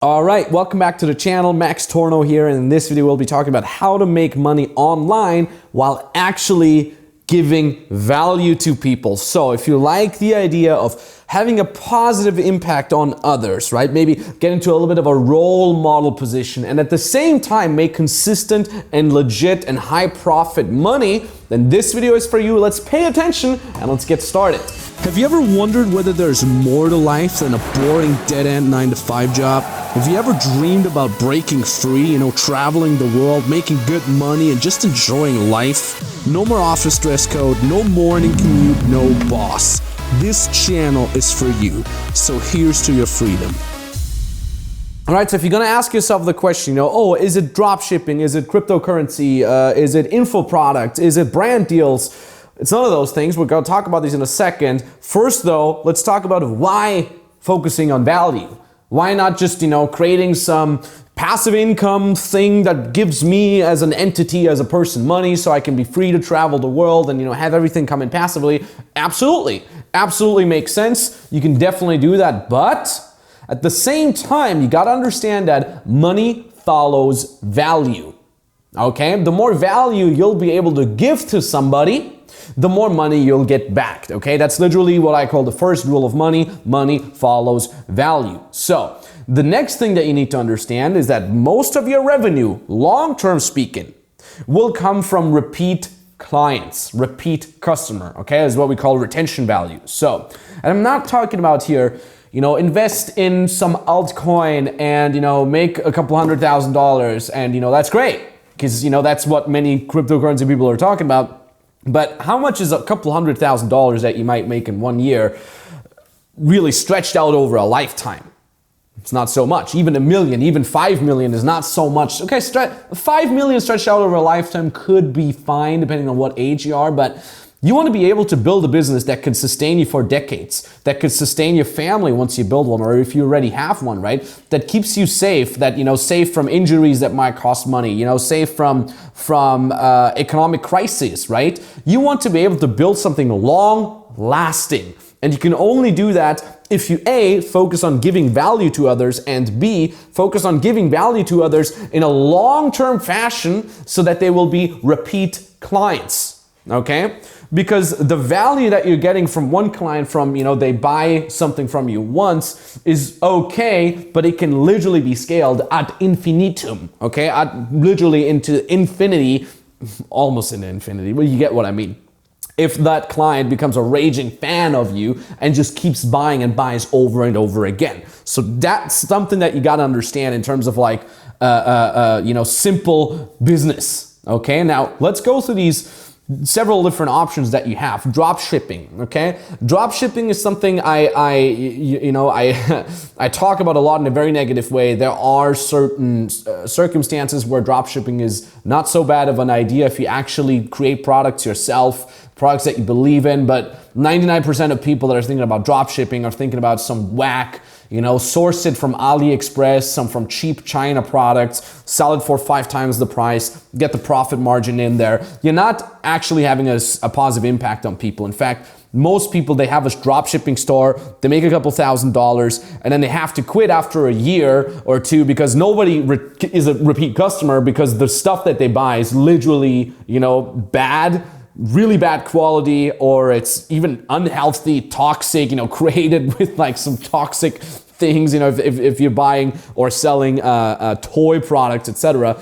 All right, welcome back to the channel. Max Tornow here, and in this video we'll be talking about how to make money online while actually giving value to people. So if you like the idea of having a positive impact on others, right? Maybe get into a little bit of a role model position and at the same time make consistent and legit and high profit money, then this video is for you. Let's pay attention and let's get started. Have you ever wondered whether there's more to life than a boring dead-end 9-to-5 job? Have you ever dreamed about breaking free, traveling the world, making good money, and just enjoying life? No more office dress code, no morning commute, no boss. This channel is for you, so here's to your freedom. All right, so if you're gonna ask yourself the question, is it dropshipping? Is it cryptocurrency? Is it info product? Is it brand deals? It's none of those things. We're gonna talk about these in a second. First though, let's talk about why focusing on value. Why not just, creating some passive income thing that gives me as an entity, as a person, money so I can be free to travel the world and, have everything come in passively? Absolutely makes sense. You can definitely do that. But at the same time, you got to understand that money follows value. Okay? The more value you'll be able to give to somebody, the more money you'll get back. Okay? That's literally what I call the first rule of money. Money follows value. So the next thing that you need to understand is that most of your revenue, long-term speaking, will come from repeat clients, repeat customer. Okay? Is what we call retention value. So, and I'm not talking about here, invest in some altcoin and, make a couple $100,000 and, that's great. Because, that's what many cryptocurrency people are talking about. But how much is a couple $100,000 that you might make in 1 year really stretched out over a lifetime? It's not so much. Even $1 million, even $5 million is not so much. Okay, $5 million stretched out over a lifetime could be fine depending on what age you are, but you want to be able to build a business that could sustain you for decades, that could sustain your family once you build one, or if you already have one, right? That keeps you safe, that, safe from injuries that might cost money, safe from economic crises, right? You want to be able to build something long lasting. And you can only do that if you A, focus on giving value to others, and B, focus on giving value to others in a long-term fashion so that they will be repeat clients, okay? Because the value that you're getting from one client from, they buy something from you once is okay, but it can literally be scaled ad infinitum, okay? Literally into infinity, almost into infinity, but you get what I mean. If that client becomes a raging fan of you and just keeps buying and buys over and over again. So that's something that you got to understand in terms of simple business, okay? Now, let's go through these several different options that you have. Drop shipping, okay? Drop shipping is something I talk about a lot in a very negative way. There are certain circumstances where drop shipping is not so bad of an idea if you actually create products yourself, products that you believe in, but 99% of people that are thinking about drop shipping are thinking about some whack, source it from AliExpress, some from cheap China products, sell it for 5 times the price, get the profit margin in there. You're not actually having a positive impact on people. In fact, most people, they have a drop shipping store, they make a couple $1,000s, and then they have to quit after a year or two because nobody is a repeat customer because the stuff that they buy is literally, bad, really bad quality, or it's even unhealthy, toxic, created with some toxic things, if you're buying or selling toy products, etc.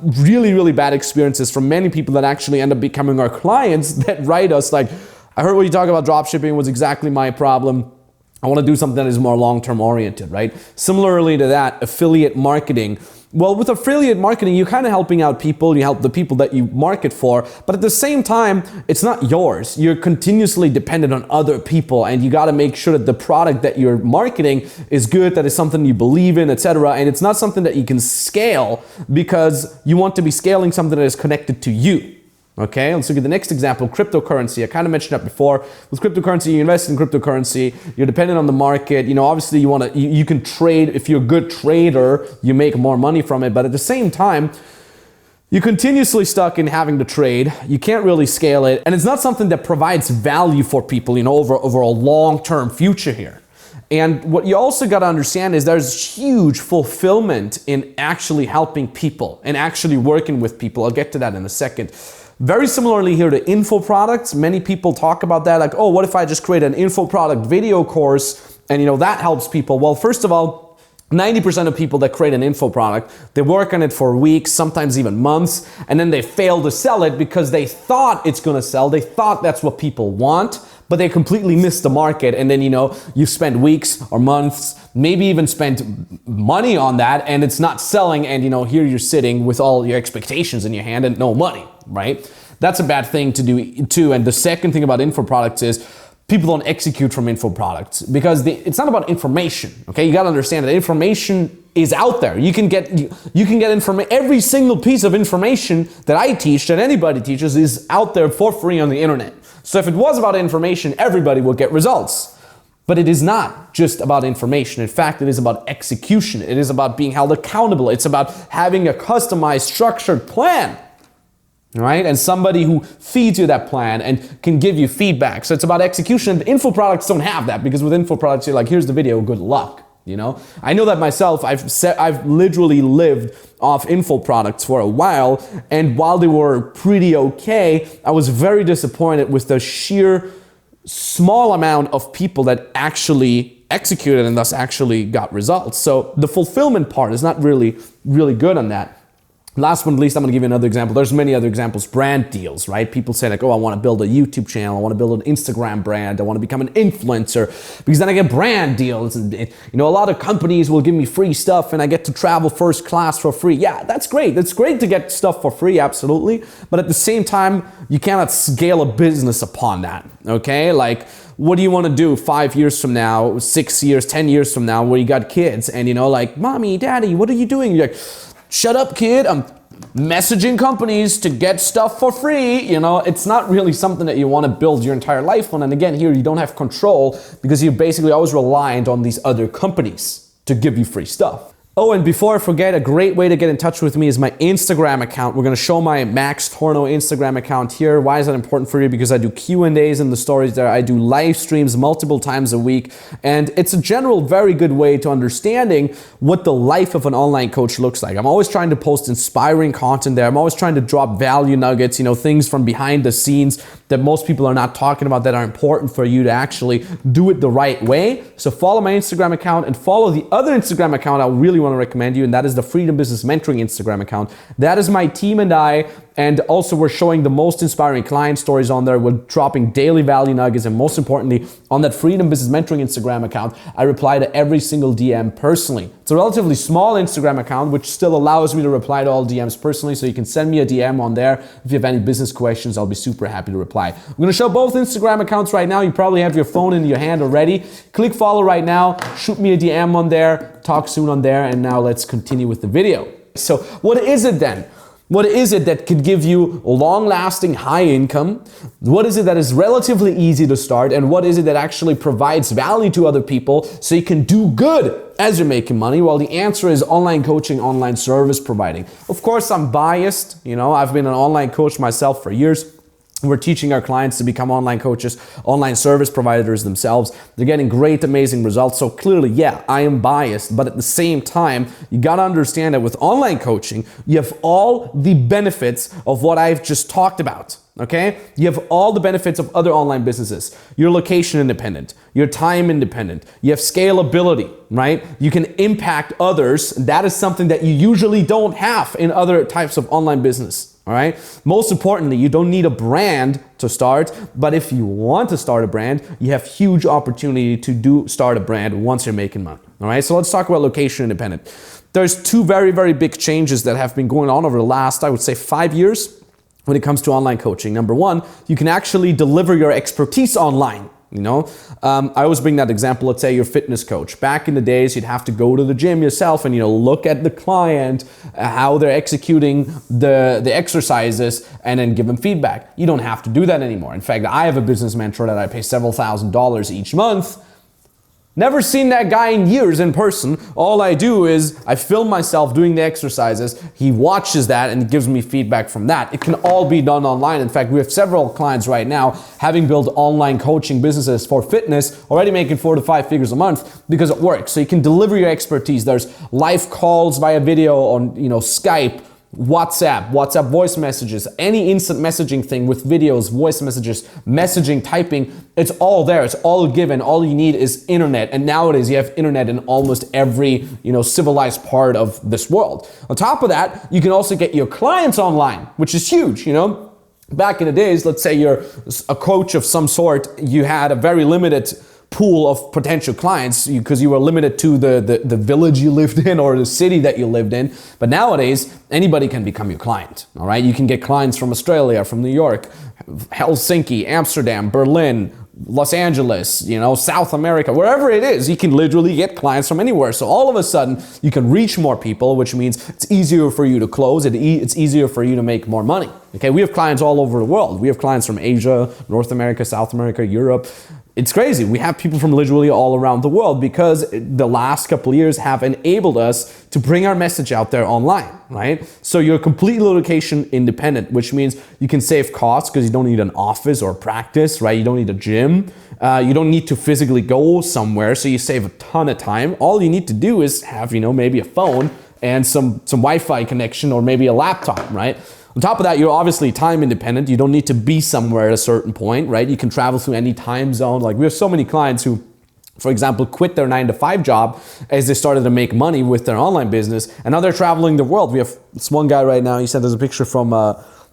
Really bad experiences from many people that actually end up becoming our clients that write us like, I heard what you talk about drop shipping was exactly my problem. I want to do something that is more long-term oriented, right? Similarly to that, affiliate marketing. Well, with affiliate marketing, you're kind of helping out people, you help the people that you market for, but at the same time, it's not yours. You're continuously dependent on other people, and you got to make sure that the product that you're marketing is good, that is something you believe in, etc. And it's not something that you can scale because you want to be scaling something that is connected to you. Okay, let's look at the next example, cryptocurrency. I kind of mentioned that before. With cryptocurrency, you invest in cryptocurrency, you're dependent on the market. Obviously you can trade. If you're a good trader, you make more money from it. But at the same time, you're continuously stuck in having to trade. You can't really scale it. And it's not something that provides value for people, over a long-term future here. And what you also got to understand is there's huge fulfillment in actually helping people and actually working with people. I'll get to that in a second. Very similarly here to info products, many people talk about that like, oh, what if I just create an info product video course and that helps people? Well, first of all, 90% of people that create an info product, they work on it for weeks, sometimes even months, and then they fail to sell it because they thought it's gonna sell. They thought that's what people want, but they completely missed the market. And then, you spend weeks or months, maybe even spent money on that, and it's not selling. And, here you're sitting with all your expectations in your hand and no money, right? That's a bad thing to do too. And the second thing about info products is people don't execute from info products because it's not about information. Okay, you got to understand that information is out there. You can get information. Every single piece of information that I teach, that anybody teaches, is out there for free on the internet. So if it was about information, everybody would get results. But it is not just about information. In fact, it is about execution. It is about being held accountable. It's about having a customized, structured plan. Right? And somebody who feeds you that plan and can give you feedback. So it's about execution. The info products don't have that because with info products, you're like, here's the video, good luck. I know that myself. I've literally lived off info products for a while, and while they were pretty okay, I was very disappointed with the sheer small amount of people that actually executed and thus actually got results. So the fulfillment part is not really good on that. Last but not least, I'm gonna give you another example. There's many other examples. Brand deals, right? People say like, oh, I wanna build a YouTube channel. I wanna build an Instagram brand. I wanna become an influencer because then I get brand deals. And a lot of companies will give me free stuff and I get to travel first class for free. Yeah, that's great. That's great to get stuff for free, absolutely. But at the same time, you cannot scale a business upon that, okay? Like, what do you want to do 5 years from now, 6 years, 10 years from now, where you got kids and like, mommy, daddy, what are you doing? You're like, shut up, kid. I'm messaging companies to get stuff for free. It's not really something that you want to build your entire life on. And again, here you don't have control because you're basically always reliant on these other companies to give you free stuff. Oh, and before I forget, a great way to get in touch with me is my Instagram account. We're going to show my Max Tornow Instagram account here. Why is that important for you? Because I do Q&As in the stories there. I do live streams multiple times a week. And it's a general very good way to understanding what the life of an online coach looks like. I'm always trying to post inspiring content there. I'm always trying to drop value nuggets, things from behind the scenes that most people are not talking about that are important for you to actually do it the right way. So follow my Instagram account and follow the other Instagram account I really want to recommend you, and that is the Freedom Business Mentoring Instagram account. That is my team and I, and also we're showing the most inspiring client stories on there. We're dropping daily value nuggets, and most importantly, on that Freedom Business Mentoring Instagram account, I reply to every single DM personally. It's a relatively small Instagram account, which still allows me to reply to all DMs personally, so you can send me a DM on there. If you have any business questions, I'll be super happy to reply. I'm going to show both Instagram accounts right now. You probably have your phone in your hand already. Click follow right now, shoot me a DM on there, talk soon on there, and now let's continue with the video. So what is it then? What is it that could give you long-lasting high income? What is it that is relatively easy to start? And what is it that actually provides value to other people so you can do good as you're making money? Well, the answer is online coaching, online service providing. Of course, I'm biased. I've been an online coach myself for years. We're teaching our clients to become online coaches, online service providers themselves. They're getting great, amazing results. So clearly, yeah, I am biased. But at the same time, you got to understand that with online coaching, you have all the benefits of what I've just talked about. Okay? You have all the benefits of other online businesses. You're location independent. You're time independent. You have scalability, right? You can impact others. That is something that you usually don't have in other types of online business. All right. Most importantly, you don't need a brand to start, but if you want to start a brand, you have huge opportunity to start a brand once you're making money. All right. So let's talk about location independent. There's two very, very big changes that have been going on over the last, I would say, 5 years when it comes to online coaching. Number one, you can actually deliver your expertise online. I always bring that example. Let's say you're a fitness coach. Back in the days, you'd have to go to the gym yourself and look at the client, how they're executing the exercises, and then give them feedback. You don't have to do that anymore. In fact, I have a business mentor that I pay several $1,000s each month Never seen that guy in years in person. All I do is I film myself doing the exercises. He watches that and gives me feedback from that. It can all be done online. In fact, we have several clients right now having built online coaching businesses for fitness, already making 4 to 5 figures a month because it works. So you can deliver your expertise. There's live calls via video on, Skype, WhatsApp voice messages, any instant messaging thing with videos, voice messages, messaging, typing, it's all there. It's all given. All you need is internet. And nowadays you have internet in almost every, civilized part of this world. On top of that, you can also get your clients online, which is huge, Back in the days, let's say you're a coach of some sort, you had a very limited pool of potential clients because you were limited to the village you lived in or the city that you lived in. But nowadays, anybody can become your client, all right? You can get clients from Australia, from New York, Helsinki, Amsterdam, Berlin, Los Angeles, South America, wherever it is, you can literally get clients from anywhere. So all of a sudden, you can reach more people, which means it's easier for you to close, it's easier for you to make more money. Okay, we have clients all over the world. We have clients from Asia, North America, South America, Europe. It's crazy. We have people from literally all around the world because the last couple of years have enabled us to bring our message out there online, right? So you're completely location independent, which means you can save costs because you don't need an office or practice, right? You don't need a gym. You don't need to physically go somewhere, so you save a ton of time. All you need to do is have, maybe a phone and some Wi-Fi connection or maybe a laptop, right? On top of that, you're obviously time independent. You don't need to be somewhere at a certain point, right? You can travel through any time zone. Like we have so many clients who, for example, quit their 9-to-5 job as they started to make money with their online business. And now they're traveling the world. We have this one guy right now, he sent us a picture from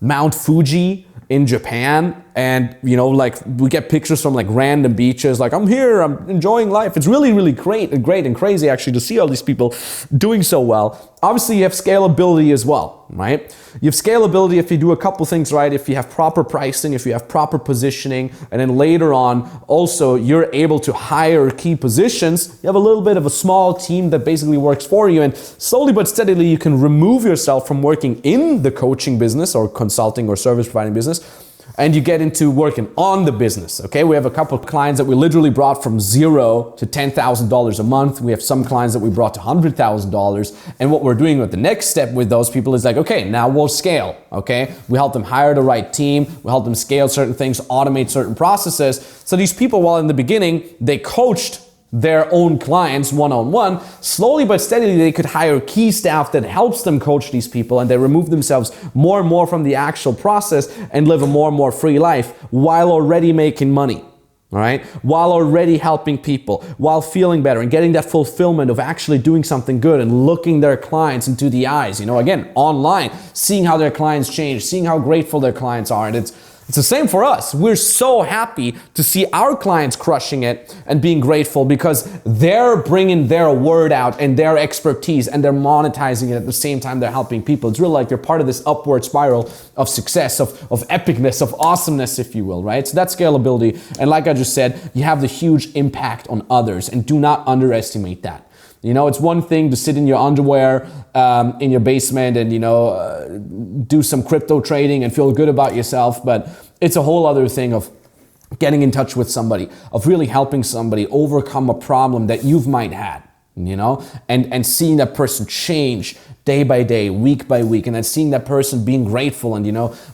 Mount Fuji in Japan. And, we get pictures from random beaches. I'm here, I'm enjoying life. It's really, really great and crazy actually to see all these people doing so well. Obviously, you have scalability as well, right? You have scalability if you do a couple things right, if you have proper pricing, if you have proper positioning, and then later on, also, you're able to hire key positions. You have a little bit of a small team that basically works for you, and slowly but steadily, you can remove yourself from working in the coaching business or consulting or service providing business, and you get into working on the business, okay? We have a couple of clients that we literally brought from $0 to $10,000 a month. We have some clients that we brought to $100,000. And what we're doing with the next step with those people is okay, now we'll scale, okay? We help them hire the right team. We help them scale certain things, automate certain processes. So these people, while in the beginning, they coached their own clients one-on-one, slowly but steadily they could hire key staff that helps them coach these people, and they remove themselves more and more from the actual process and live a more and more free life while already making money, all right? While already helping people, while feeling better and getting that fulfillment of actually doing something good and looking their clients into the eyes, again, online, seeing how their clients change, seeing how grateful their clients are. And it's the same for us. We're so happy to see our clients crushing it and being grateful because they're bringing their word out and their expertise and they're monetizing it at the same time they're helping people. It's really like you're part of this upward spiral of success, of epicness, of awesomeness, if you will, right? So that's scalability. And like I just said, you have the huge impact on others, and do not underestimate that. It's one thing to sit in your underwear in your basement and, do some crypto trading and feel good about yourself. But it's a whole other thing of getting in touch with somebody, of really helping somebody overcome a problem that you've might had, and seeing that person change day by day, week by week, and then seeing that person being grateful. And,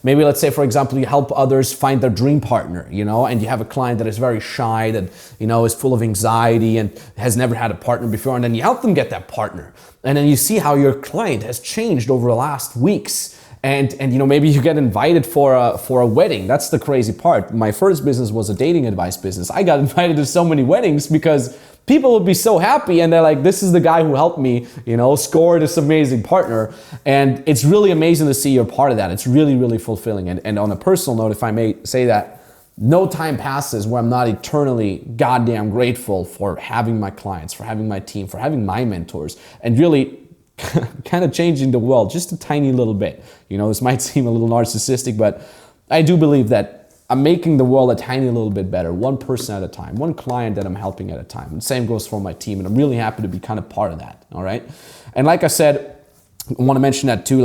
maybe let's say, for example, you help others find their dream partner, and you have a client that is very shy, that, is full of anxiety and has never had a partner before. And then you help them get that partner. And then you see how your client has changed over the last weeks. And maybe you get invited for a wedding. That's the crazy part. My first business was a dating advice business. I got invited to so many weddings because people would be so happy and they're like, this is the guy who helped me, score this amazing partner. And it's really amazing to see you're part of that. It's really, really fulfilling. And on a personal note, if I may say that, no time passes where I'm not eternally goddamn grateful for having my clients, for having my team, for having my mentors, and really kind of changing the world just a tiny little bit. This might seem a little narcissistic, but I do believe that I'm making the world a tiny little bit better, one person at a time, one client that I'm helping at a time. And the same goes for my team, and I'm really happy to be kind of part of that, all right? And like I said, I want to mention that too,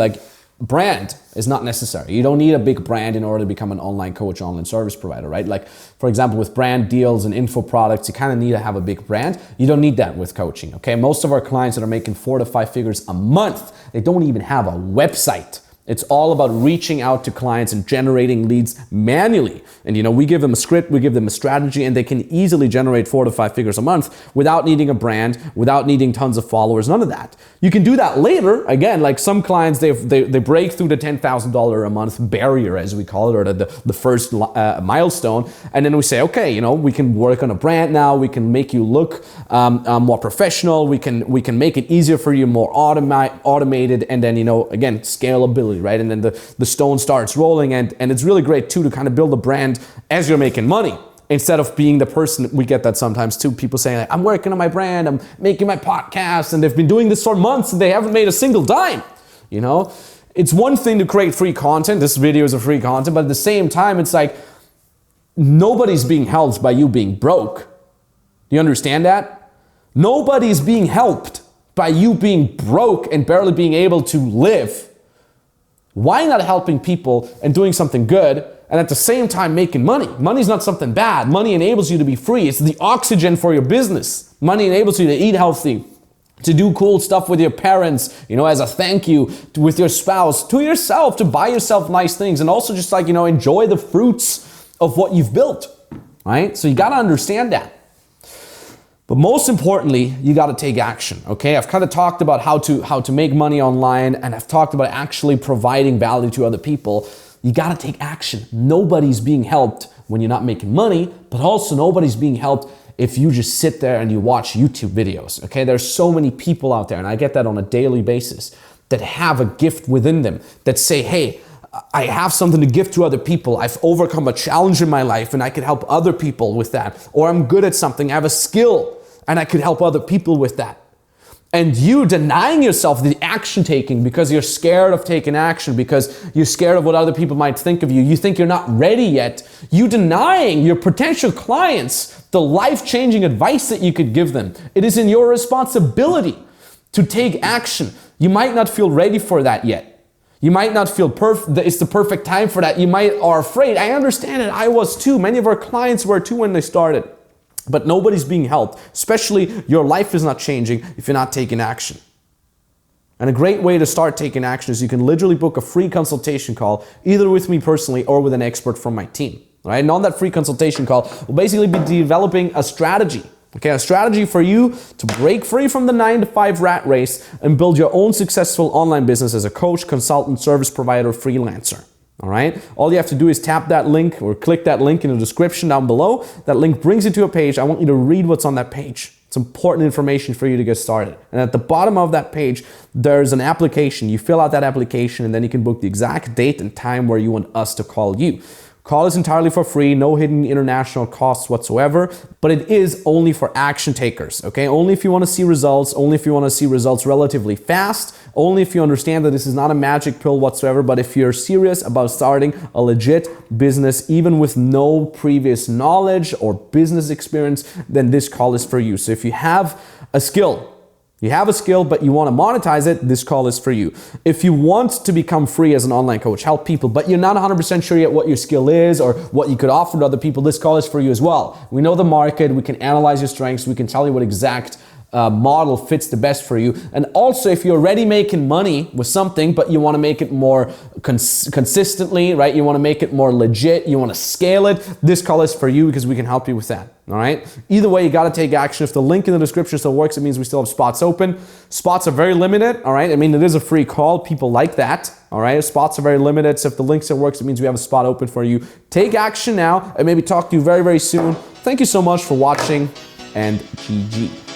brand is not necessary. You don't need a big brand in order to become an online coach, online service provider, right? Like, for example, with brand deals and info products, you kind of need to have a big brand. You don't need that with coaching, okay? Most of our clients that are making 4 to 5 figures a month, they don't even have a website. It's all about reaching out to clients and generating leads manually. And we give them a script, we give them a strategy, and they can easily generate 4 to 5 figures a month without needing a brand, without needing tons of followers, none of that. You can do that later. Again, like some clients, they break through the $10,000 a month barrier, as we call it, or the first milestone. And then we say, okay, we can work on a brand now. We can make you look more professional. We can make it easier for you, more automated. And then, again, scalability. Right? And then the stone starts rolling, and it's really great too to kind of build a brand as you're making money, instead of being the person. We get that sometimes too, people saying like, I'm working on my brand, I'm making my podcast, and they've been doing this for months and they haven't made a single dime. It's one thing to create free content. This video is a free content, but at the same time, it's like nobody's being helped by you being broke. Do you understand that? Nobody's being helped by you being broke and barely being able to live. Why not helping people and doing something good and at the same time making money? Money's not something bad. Money enables you to be free. It's the oxygen for your business. Money enables you to eat healthy, to do cool stuff with your parents, as a thank you, with your spouse, to yourself, to buy yourself nice things, and also just like, enjoy the fruits of what you've built, right? So you got to understand that. But most importantly, you got to take action, okay? I've kind of talked about how to make money online, and I've talked about actually providing value to other people. You got to take action. Nobody's being helped when you're not making money, but also nobody's being helped if you just sit there and you watch YouTube videos, okay? There's so many people out there, and I get that on a daily basis, that have a gift within them, that say, hey, I have something to give to other people. I've overcome a challenge in my life and I could help other people with that. Or I'm good at something, I have a skill and I could help other people with that. And you denying yourself the action taking because you're scared of taking action, because you're scared of what other people might think of you. You think you're not ready yet. You denying your potential clients the life-changing advice that you could give them. It is in your responsibility to take action. You might not feel ready for that yet. You might not feel it's the perfect time for that. You are afraid. I understand it. I was too. Many of our clients were too when they started. But nobody's being helped, especially your life is not changing if you're not taking action. And a great way to start taking action is you can literally book a free consultation call, either with me personally or with an expert from my team. Right? And on that free consultation call, we'll basically be developing a strategy. Okay, a strategy for you to break free from the 9-to-5 rat race and build your own successful online business as a coach, consultant, service provider, freelancer. All right. All you have to do is tap that link or click that link in the description down below. That link brings you to a page. I want you to read what's on that page. It's important information for you to get started. And at the bottom of that page, there's an application. You fill out that application and then you can book the exact date and time where you want us to call you. Call is entirely for free, no hidden international costs whatsoever, but it is only for action takers, okay? Only if you want to see results, only if you want to see results relatively fast, only if you understand that this is not a magic pill whatsoever, but if you're serious about starting a legit business, even with no previous knowledge or business experience, then this call is for you. So if you have a skill, but you want to monetize it, this call is for you. If you want to become free as an online coach, help people, but you're not 100% sure yet what your skill is or what you could offer to other people, this call is for you as well. We know the market, we can analyze your strengths, we can tell you what exact model fits the best for you. And also, if you're already making money with something, but you want to make it more consistently, right? You want to make it more legit, you want to scale it, this call is for you because we can help you with that. All right. Either way, you got to take action. If the link in the description still works, it means we still have spots open. Spots are very limited. All right. I mean, it is a free call. People like that. All right. Spots are very limited. So if the link still works, it means we have a spot open for you. Take action now and maybe talk to you very, very soon. Thank you so much for watching and GG.